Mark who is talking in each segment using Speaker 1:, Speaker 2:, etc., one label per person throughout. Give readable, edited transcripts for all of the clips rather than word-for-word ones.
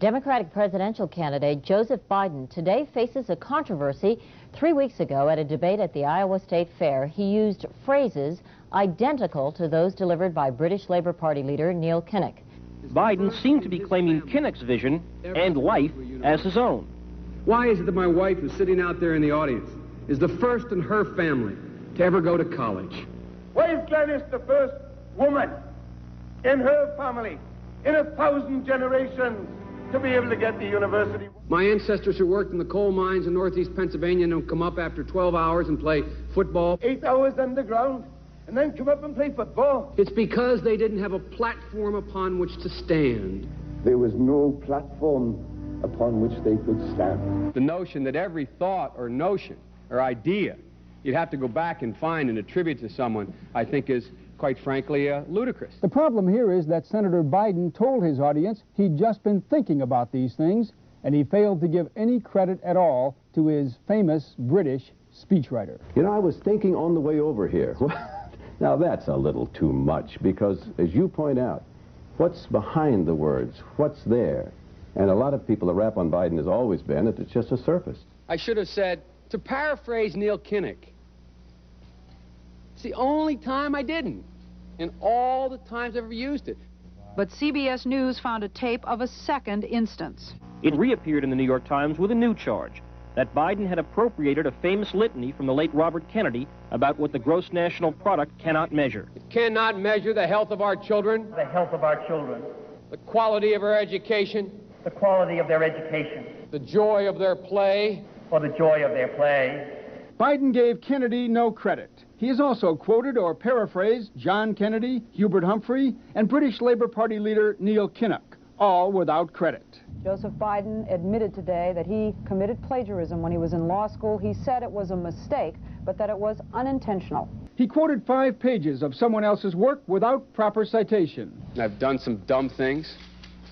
Speaker 1: Democratic presidential candidate Joseph Biden today faces a controversy. 3 weeks ago at a debate at the Iowa State Fair, he used phrases identical to those delivered by British Labour Party leader Neil Kinnock.
Speaker 2: Biden seemed to be claiming Kinnock's vision and life as his own.
Speaker 3: Why is it that my wife, who's sitting out there in the audience, is the first in her family to ever go to college?
Speaker 4: Why is Gladys the first woman in her family in 1,000 generations to be able to get to university?
Speaker 3: My ancestors who worked in the coal mines in northeast Pennsylvania don't come up after 12 hours and play football.
Speaker 4: 8 hours underground and then come up and play football.
Speaker 3: It's because they didn't have a platform upon which to stand.
Speaker 5: There was no platform upon which they could stand.
Speaker 6: The notion that every thought or notion or idea you'd have to go back and find and attribute to someone, I think is, quite frankly, ludicrous.
Speaker 7: The problem here is that Senator Biden told his audience he'd just been thinking about these things, and he failed to give any credit at all to his famous British speechwriter.
Speaker 8: You know, I was thinking on the way over here. Now, that's a little too much, because, as you point out, what's behind the words? What's there? And a lot of people, the rap on Biden has always been that it's just a surface.
Speaker 6: I should have said, to paraphrase Neil Kinnock, it's the only time I didn't, and all the times I've ever used it.
Speaker 9: But CBS News found a tape of a second instance.
Speaker 2: It reappeared in the New York Times with a new charge, that Biden had appropriated a famous litany from the late Robert Kennedy about what the gross national product cannot measure.
Speaker 6: It cannot measure the health of our children,
Speaker 4: The health of our children,
Speaker 6: the quality of our education,
Speaker 4: the quality of their education,
Speaker 6: the joy of their play,
Speaker 4: or the joy of their play.
Speaker 7: Biden gave Kennedy no credit. He has also quoted or paraphrased John Kennedy, Hubert Humphrey, and British Labour Party leader Neil Kinnock, all without credit.
Speaker 10: Joseph Biden admitted today that he committed plagiarism when he was in law school. He said it was a mistake, but that it was unintentional.
Speaker 7: He quoted 5 pages of someone else's work without proper citation.
Speaker 6: I've done some dumb things,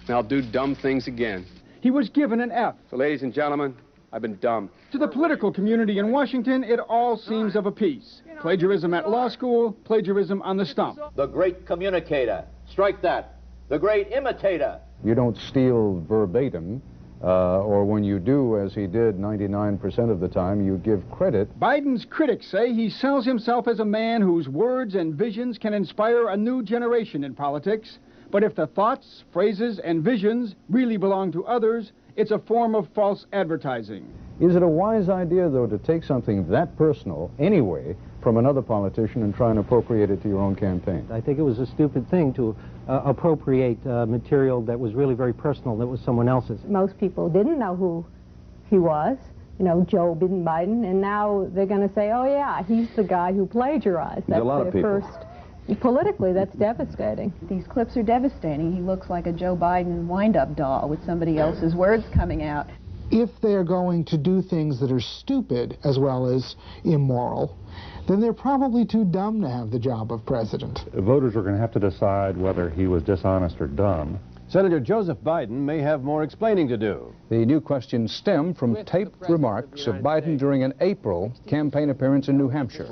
Speaker 6: and I'll do dumb things again.
Speaker 7: He was given an F.
Speaker 6: So, ladies and gentlemen, I've been dumb.
Speaker 7: To the political community in Washington, it all seems of a piece. Plagiarism at law school, plagiarism on the stump.
Speaker 11: The great communicator. Strike that. The great imitator.
Speaker 12: You don't steal verbatim, or when you do, as he did 99% of the time, you give credit.
Speaker 7: Biden's critics say he sells himself as a man whose words and visions can inspire a new generation in politics. But if the thoughts, phrases, and visions really belong to others, it's a form of false advertising.
Speaker 12: Is it a wise idea, though, to take something that personal, anyway, from another politician and try and appropriate it to your own campaign?
Speaker 13: I think it was a stupid thing to appropriate material that was really very personal, that was someone else's.
Speaker 14: Most people didn't know who he was, you know, Joe Biden, and now they're going to say, oh yeah, he's the guy who plagiarized.
Speaker 8: That's a lot of people.
Speaker 14: Politically, that's devastating.
Speaker 15: These clips are devastating. He looks like a Joe Biden wind-up doll with somebody else's words coming out.
Speaker 16: If they're going to do things that are stupid as well as immoral, then they're probably too dumb to have the job of president.
Speaker 17: Voters are going to have to decide whether he was dishonest or dumb.
Speaker 8: Senator Joseph Biden may have more explaining to do.
Speaker 12: The new questions stem from taped remarks of Biden during an April campaign appearance in New Hampshire.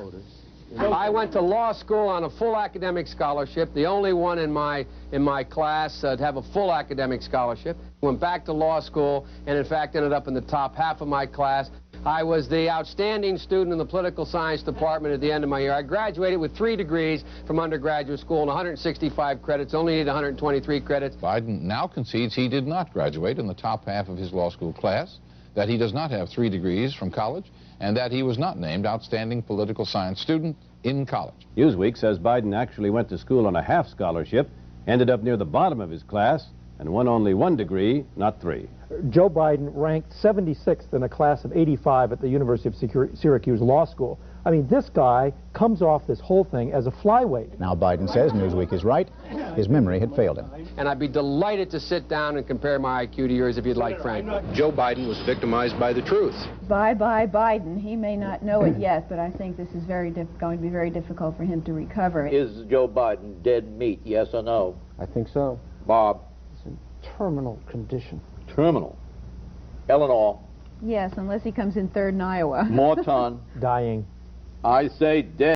Speaker 6: I went to law school on a full academic scholarship, the only one in my class to have a full academic scholarship. Went back to law school and, in fact, ended up in the top half of my class. I was the outstanding student in the political science department at the end of my year. I graduated with 3 degrees from undergraduate school and 165 credits, only needed 123 credits.
Speaker 18: Biden now concedes he did not graduate in the top half of his law school class, that he does not have 3 degrees from college, and that he was not named outstanding political science student in college.
Speaker 8: Newsweek says Biden actually went to school on a half scholarship, ended up near the bottom of his class, and won only 1 degree, not 3.
Speaker 13: Joe Biden ranked 76th in a class of 85 at the University of Syracuse Law School. I mean, this guy comes off this whole thing as a flyweight.
Speaker 12: Now Biden says Newsweek is right. His memory had failed him.
Speaker 6: And I'd be delighted to sit down and compare my IQ to yours if you'd like, Frank.
Speaker 18: Joe Biden was victimized by the truth.
Speaker 15: Bye-bye Biden. He may not know it yet, but I think this is going to be very difficult for him to recover.
Speaker 11: Is Joe Biden dead meat, yes or no?
Speaker 13: I think so.
Speaker 11: Bob?
Speaker 13: It's in terminal condition.
Speaker 11: Terminal. Eleanor?
Speaker 15: Yes, unless he comes in third in Iowa.
Speaker 11: Morton?
Speaker 13: Dying.
Speaker 11: I say dead.